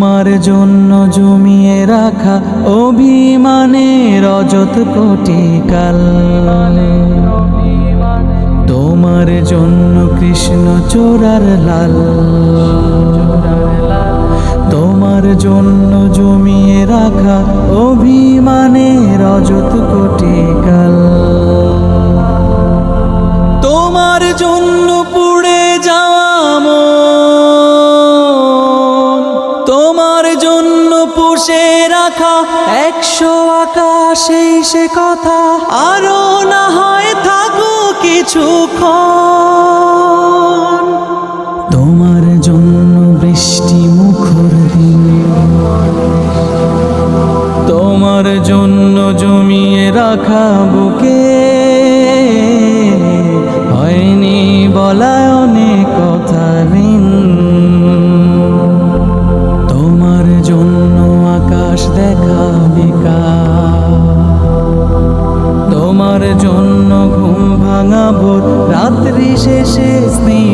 তোমার জন্য জমিয়ে রাখা অভিমানের অযথ কোটি কাল, তোমার জন্য কৃষ্ণ চোরার লাল, তোমার জন্য জমিয়ে রাখা অভিমানের অযথ কোটি কাল, তোমার জন্য পুড়ে যাওয়া মন, তোমার জন্য পুষে রাখা 100 আকাশে সে কথা আরো না হয় থাকো কিছুক্ষণ, তোমার জন্য বৃষ্টি মুখর দিন, তোমার জন্য জমিয়ে রাখা বুকে হয়নি বলা অনেক কথা ঋণ, তোমার জন্য আকাশ দেখা বেকার, তোমার জন্য ঘুম ভাঙাবো রাত্রি শেষে স্নেহ